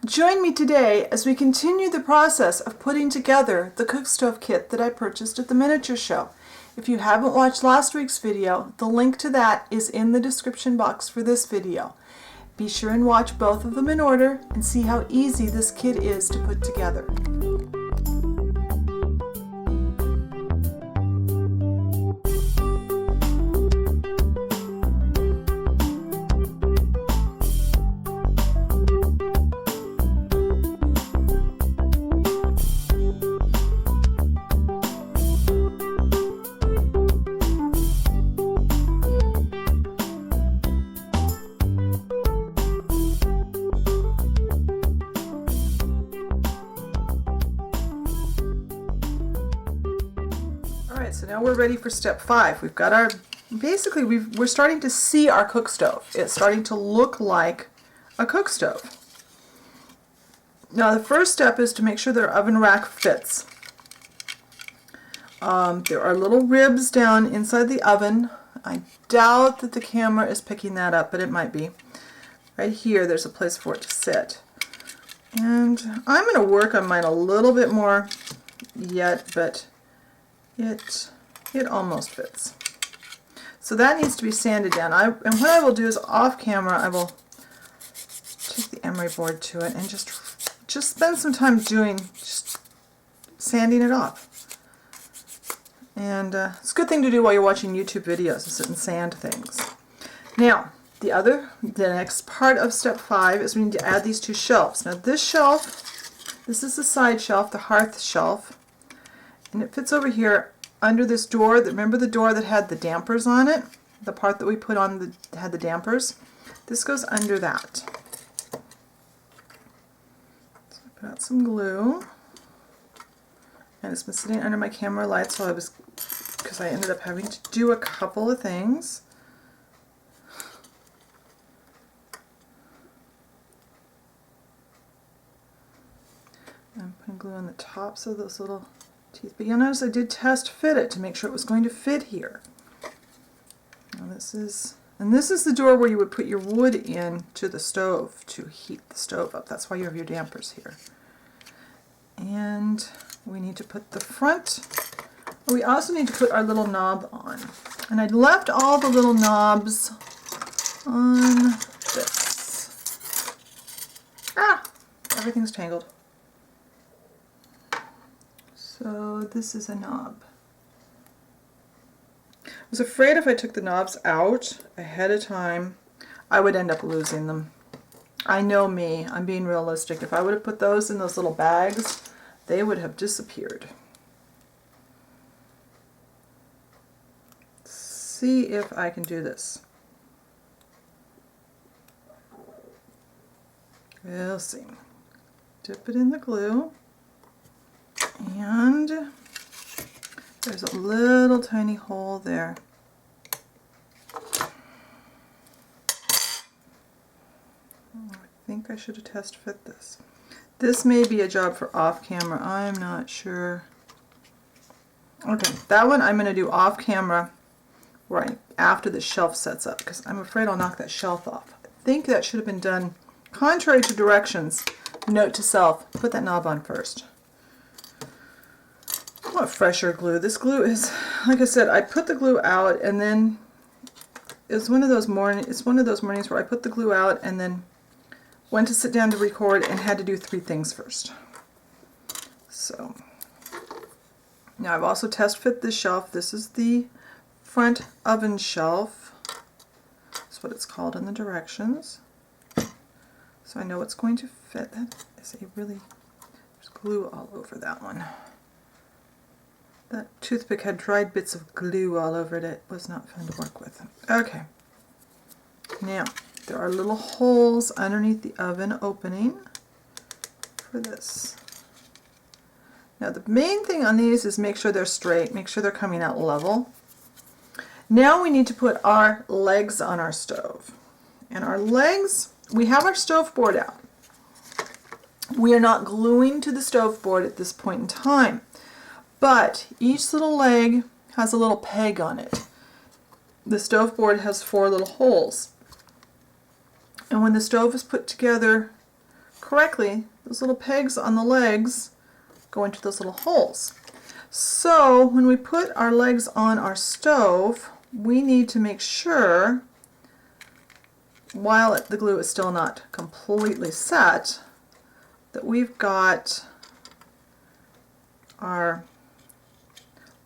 Join me today as we continue the process of putting together the cook stove kit that I purchased at the miniature show. If you haven't watched last week's video, the link to that is in the description box for this video. Be sure and watch both of them in order and see how easy this kit is to put together. So now we're ready for step 5. We've got our, basically we're starting to see our cook stove. It's starting to look like a cook stove. Now the first step is to make sure that our oven rack fits. There are little ribs down inside the oven. I doubt that the camera is picking that up, but it might be. Right here there's a place for it to sit. And I'm going to work on mine a little bit more yet, but it almost fits. So that needs to be sanded down. And what I will do is off camera I will take the emery board to it and just spend some time just sanding it off. And it's a good thing to do while you're watching YouTube videos, to sit and sand things. Now the next part of step 5 is we need to add these 2 shelves. Now this shelf, this is the side shelf, the hearth shelf. And it fits over here under this door. Remember the door that had the dampers on it? The part that we put on had the dampers? This goes under that. So I put out some glue. And it's been sitting under my camera light because I ended up having to do a couple of things. I'm putting glue on the tops of those little teeth. But you'll notice I did test fit it to make sure it was going to fit here. Now this is the door where you would put your wood in to the stove to heat the stove up. That's why you have your dampers here. And we need to put the front. We also need to put our little knob on. And I left all the little knobs on this. Everything's tangled. So this is a knob. I was afraid if I took the knobs out ahead of time, I would end up losing them. I know me, I'm being realistic. If I would have put those in those little bags, they would have disappeared. Let's see if I can do this. We'll see. Dip it in the glue. And there's a little tiny hole there. I think I should have test fit this. This may be a job for off camera. I'm not sure. Okay, that one I'm going to do off camera right after the shelf sets up because I'm afraid I'll knock that shelf off. I think that should have been done contrary to directions. Note to self, put that knob on first. I want fresher glue. This glue is, like I said, I put the glue out and then it's one of those mornings where I put the glue out and then went to sit down to record and had to do 3 things first. So now I've also test fit this shelf. This is the front oven shelf. That's what it's called in the directions. So I know it's going to fit. That is there's glue all over that one. That toothpick had dried bits of glue all over it. It was not fun to work with. Okay. Now, there are little holes underneath the oven opening for this. Now, the main thing on these is make sure they're straight, make sure they're coming out level. Now we need to put our legs on our stove. And our legs, we have our stove board out. We are not gluing to the stove board at this point in time. But each little leg has a little peg on it. The stove board has 4 little holes. And when the stove is put together correctly, those little pegs on the legs go into those little holes. So when we put our legs on our stove, we need to make sure, while the glue is still not completely set, that we've got our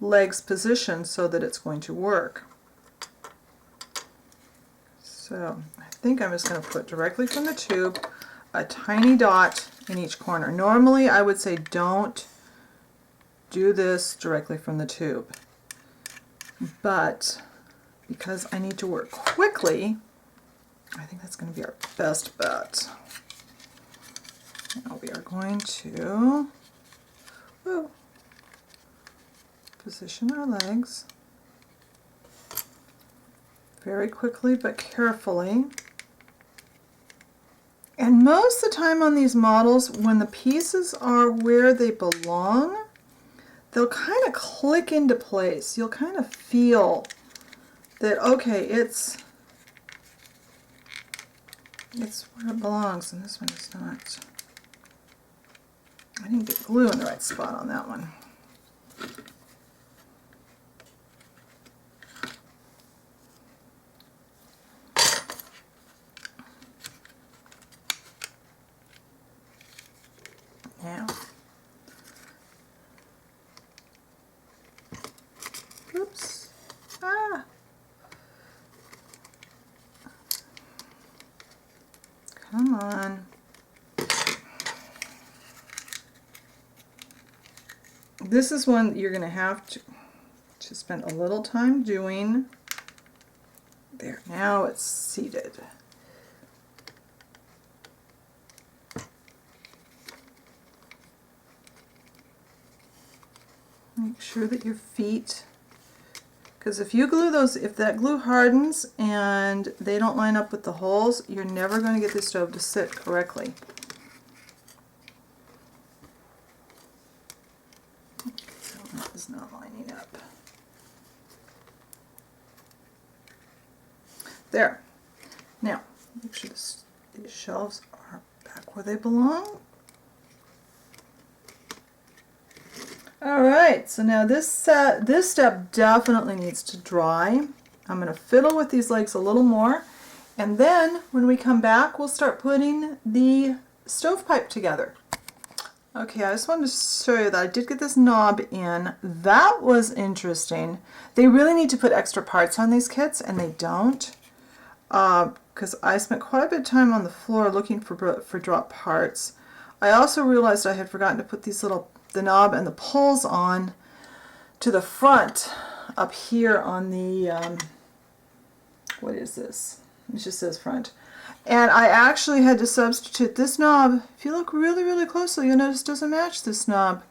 legs positioned so that it's going to work. So I think I'm just going to put directly from the tube a tiny dot in each corner. Normally I would say don't do this directly from the tube, but because I need to work quickly, I think that's going to be our best bet. Now we are going to position our legs very quickly but carefully. And most of the time on these models, when the pieces are where they belong, they'll kind of click into place. You'll kind of feel that, okay, it's where it belongs, and this one is not. I didn't get glue in the right spot on that one. Now, oops, come on. This is one you're going to have to spend a little time doing. There, now it's seated. Make sure that your feet, because if you glue those, if that glue hardens and they don't line up with the holes, you're never going to get the stove to sit correctly. So that is not lining up. There. Now, make sure these shelves are back where they belong. Alright, so now this step definitely needs to dry. I'm going to fiddle with these legs a little more, and then when we come back we'll start putting the stovepipe together. Okay, I just wanted to show you that I did get this knob in. That was interesting. They really need to put extra parts on these kits, and they don't, because I spent quite a bit of time on the floor looking for drop parts. I also realized I had forgotten to put the knob and the pulls on to the front up here on the, what is this? It just says front. And I actually had to substitute this knob. If you look really, really closely, you'll notice it doesn't match this knob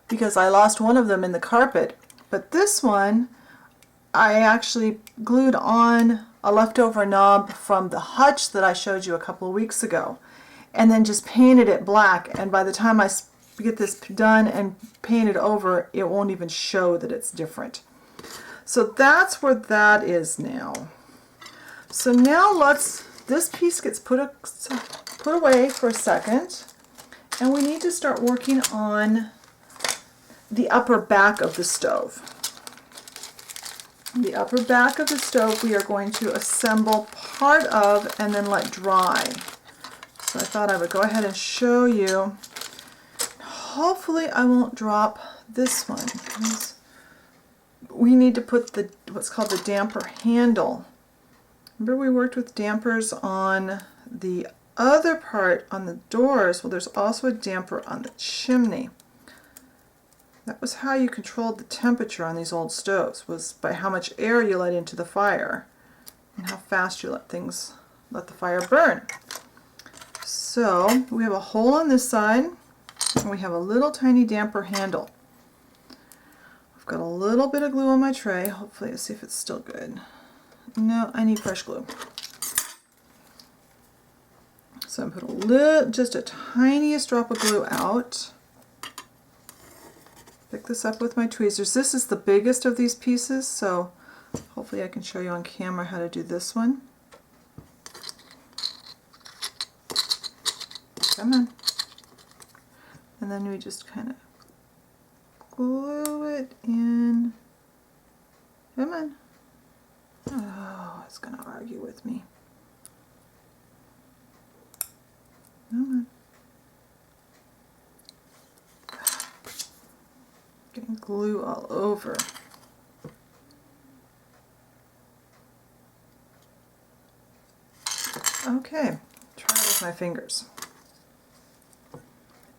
because I lost one of them in the carpet. But this one, I actually glued on a leftover knob from the hutch that I showed you a couple of weeks ago, and then just painted it black. And by the time I get this done and painted over, it won't even show that it's different. So that's where that is now. So now this piece gets put away for a second, and we need to start working on the upper back of the stove. The upper back of the stove we are going to assemble part of and then let dry. So I thought I would go ahead and show you. Hopefully I won't drop this one, because we need to put what's called the damper handle. Remember we worked with dampers on the other part on the doors? Well, there's also a damper on the chimney. That was how you controlled the temperature on these old stoves, was by how much air you let into the fire and how fast you let the fire burn. So we have a hole on this side, and we have a little tiny damper handle. I've got a little bit of glue on my tray. Hopefully, let's see if it's still good. No, I need fresh glue. So I'm putting just a tiniest drop of glue out. Pick this up with my tweezers. This is the biggest of these pieces, so hopefully I can show you on camera how to do this one. Come on. And then we just kind of glue it in. Come on. Oh, it's going to argue with me. Come on. Getting glue all over. Okay, try it with my fingers.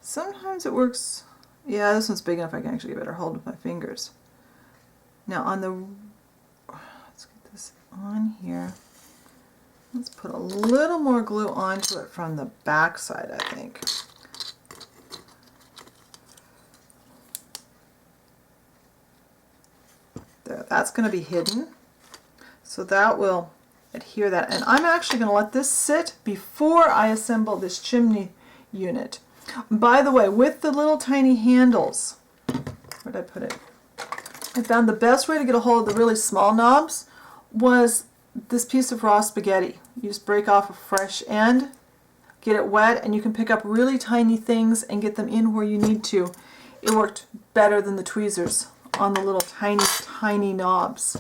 Sometimes it works. Yeah, this one's big enough I can actually get a better hold with my fingers. Now on the, let's get this on here. Let's put a little more glue onto it from the back side, I think. There, that's going to be hidden. So that will adhere that. And I'm actually going to let this sit before I assemble this chimney unit. By the way, with the little tiny handles, where did I put it? I found the best way to get a hold of the really small knobs was this piece of raw spaghetti. You just break off a fresh end, get it wet, and you can pick up really tiny things and get them in where you need to. It worked better than the tweezers on the little tiny knobs.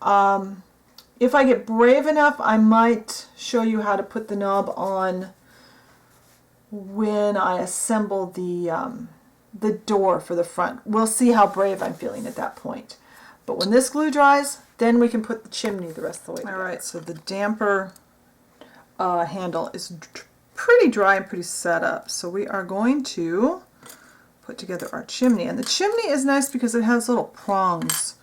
If I get brave enough, I might show you how to put the knob on when I assemble the door for the front. We'll see how brave I'm feeling at that point. But when this glue dries, then we can put the chimney the rest of the way together. Alright, so the damper handle is pretty dry and pretty set up. So we are going to put together our chimney. And the chimney is nice because it has little prongs.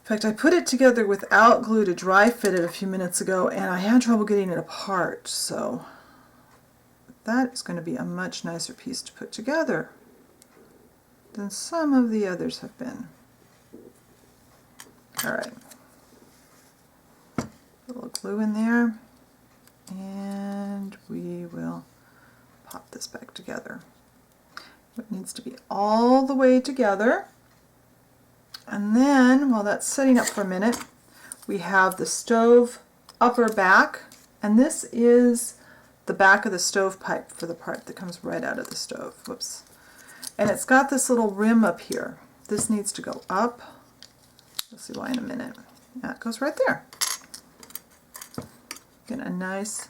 In fact, I put it together without glue to dry fit it a few minutes ago, and I had trouble getting it apart. So that is going to be a much nicer piece to put together than some of the others have been. Alright, a little glue in there, and we will pop this back together. It needs to be all the way together. And then, while that's setting up for a minute, we have the stove upper back, and this is the back of the stovepipe for the part that comes right out of the stove. Whoops. And it's got this little rim up here. This needs to go up. You'll see why in a minute. Yeah, it goes right there. Get a nice,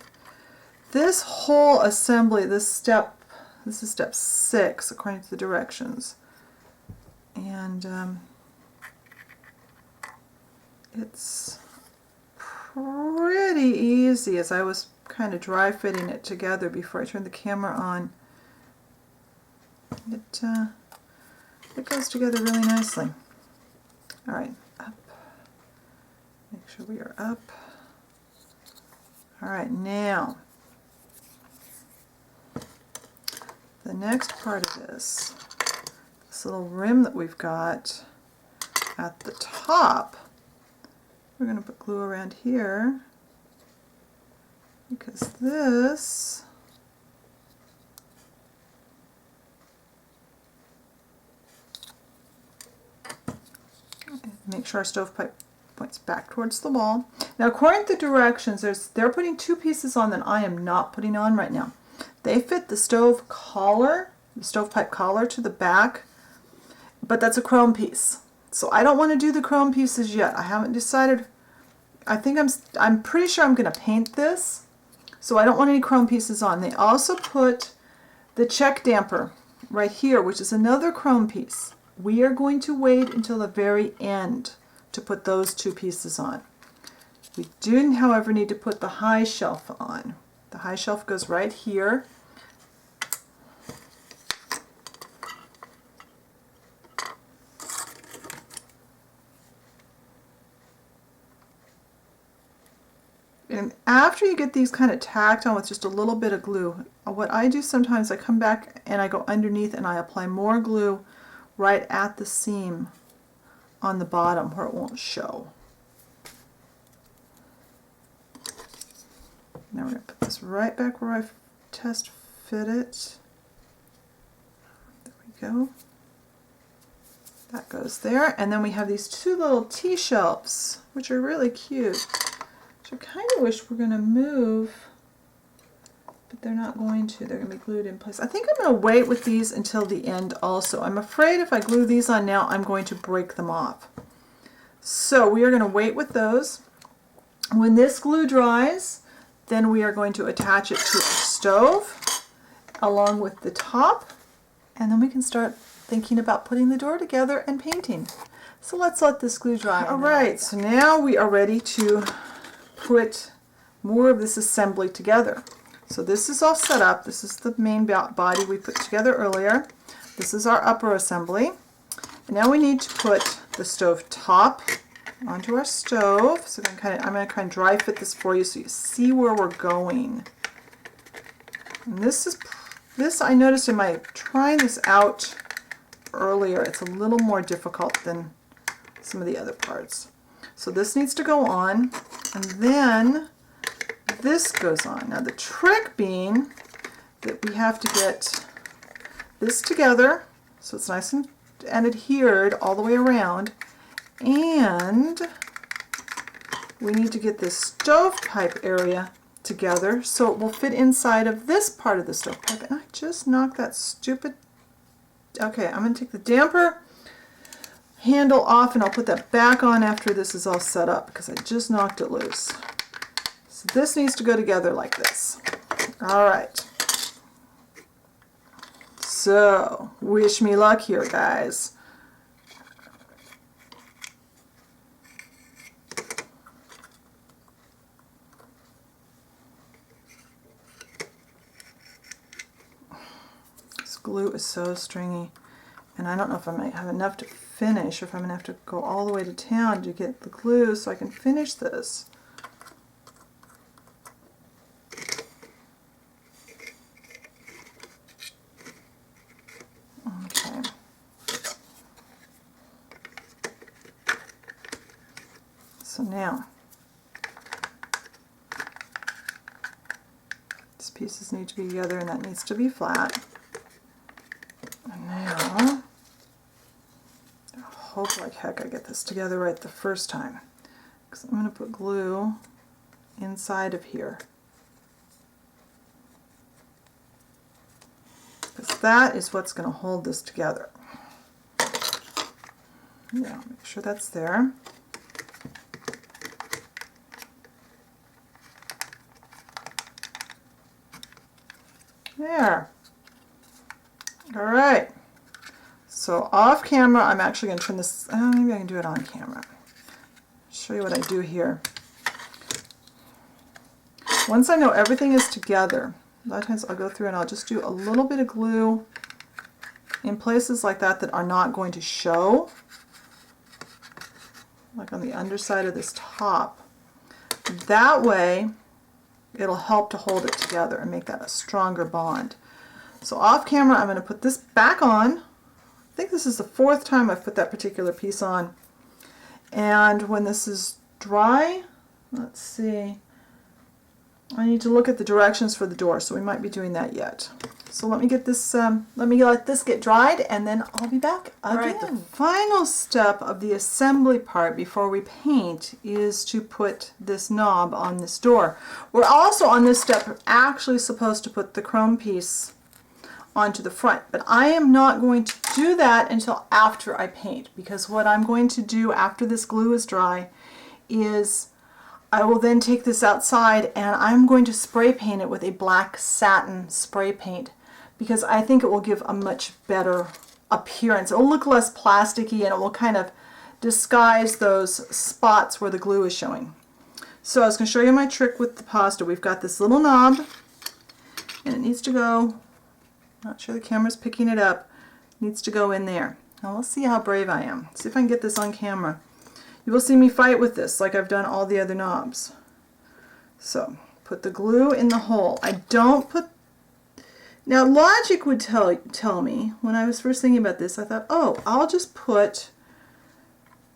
this whole assembly, this is step 6 according to the directions. And it's pretty easy as I was kind of dry fitting it together before I turned the camera on. It goes together really nicely. Alright, up. Make sure we are up. Alright, now the next part of this little rim that we've got at the top, we're going to put glue around here because this make sure our stovepipe points back towards the wall. Now according to the directions, they're putting 2 pieces on that I am not putting on right now. They fit the stove collar, the stovepipe collar to the back, but that's a chrome piece. So I don't want to do the chrome pieces yet. I haven't decided. I think I'm pretty sure I'm going to paint this, so I don't want any chrome pieces on. They also put the check damper right here, which is another chrome piece. We are going to wait until the very end to put those 2 pieces on. We do, however, need to put the high shelf on. The high shelf goes right here. And after you get these kind of tacked on with just a little bit of glue, what I do sometimes, I come back and I go underneath and I apply more glue right at the seam on the bottom where it won't show. Now we're going to put this right back where I test fit it. There we go. That goes there. And then we have these 2 little T-shelves, which are really cute. I kind of wish we're going to move but they're not going to. They're going to be glued in place. I think I'm going to wait with these until the end also. I'm afraid if I glue these on now, I'm going to break them off. So we are going to wait with those. When this glue dries, then we are going to attach it to our stove along with the top, and then we can start thinking about putting the door together and painting. So let's let this glue dry. All right, so now we are ready to put more of this assembly together. So this is all set up. This is the main body we put together earlier. This is our upper assembly. And now we need to put the stove top onto our stove. So I'm going to kind of dry fit this for you so you see where we're going. And this I noticed in my trying this out earlier, it's a little more difficult than some of the other parts. So this needs to go on, and then this goes on. Now the trick being that we have to get this together so it's nice and adhered all the way around, and we need to get this stovepipe area together so it will fit inside of this part of the stovepipe. And I just knocked that stupid... Okay, I'm going to take the damper handle off and I'll put that back on after this is all set up because I just knocked it loose. So this needs to go together like this. Alright. So, wish me luck here, guys. This glue is so stringy, and I don't know if I might have enough to finish, or if I'm going to have to go all the way to town to get the glue so I can finish this. Okay. So now, these pieces need to be together and that needs to be flat. And now, I hope like heck I get this together right the first time, because I'm going to put glue inside of here. Because that is what's going to hold this together. Yeah, make sure that's there. There. All right. So off camera, I'm actually going to turn this, maybe I can do it on camera. Show you what I do here. Once I know everything is together, a lot of times I'll go through and I'll just do a little bit of glue in places like that that are not going to show, like on the underside of this top. That way it'll help to hold it together and make that a stronger bond. So off camera, I'm going to put this back on. I think this is the 4th time I've put that particular piece on. And when this is dry, let's see, I need to look at the directions for the door, so we might be doing that yet. So let me get this, let this get dried, and then I'll be back again. All right, the final step of the assembly part before we paint is to put this knob on this door. We're also on this step actually supposed to put the chrome piece onto the front, but I am not going to do that until after I paint, because what I'm going to do after this glue is dry is I will then take this outside and I'm going to spray paint it with a black satin spray paint, because I think it will give a much better appearance. It will look less plasticky and it will kind of disguise those spots where the glue is showing. So I was going to show you my trick with the pasta. We've got this little knob and it needs to go, not sure the camera's picking it up, it needs to go in there. Now let's see how brave I am. See if I can get this on camera. You will see me fight with this like I've done all the other knobs. So put the glue in the hole. I don't put... Now logic would tell me, when I was first thinking about this, I thought, oh, I'll just put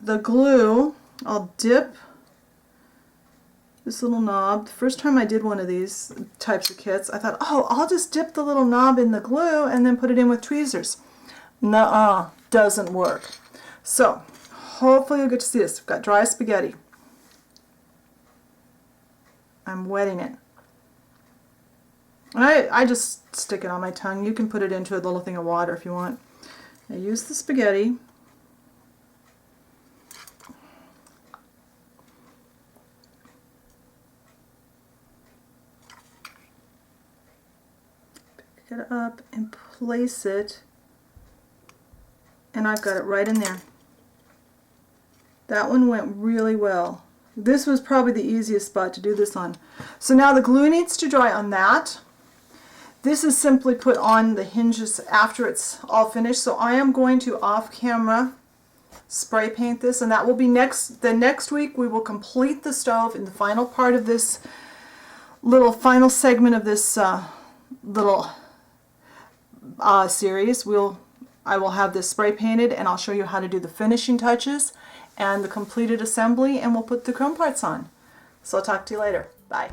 the glue, I'll dip this little knob. The first time I did one of these types of kits, I thought, oh, I'll just dip the little knob in the glue and then put it in with tweezers. Nuh-uh, doesn't work. So hopefully you'll get to see this. I've got dry spaghetti. I'm wetting it. And I just stick it on my tongue. You can put it into a little thing of water if you want. I use the spaghetti. Pick it up and place it. And I've got it right in there. That one went really well. This was probably the easiest spot to do this on. So now the glue needs to dry on that. This is simply put on the hinges after it's all finished. So I am going to off camera spray paint this, and that will be the next week. We will complete the stove in the final part of this little final segment of this little series. I will have this spray painted, and I'll show you how to do the finishing touches and the completed assembly, and we'll put the chrome parts on. So I'll talk to you later. Bye.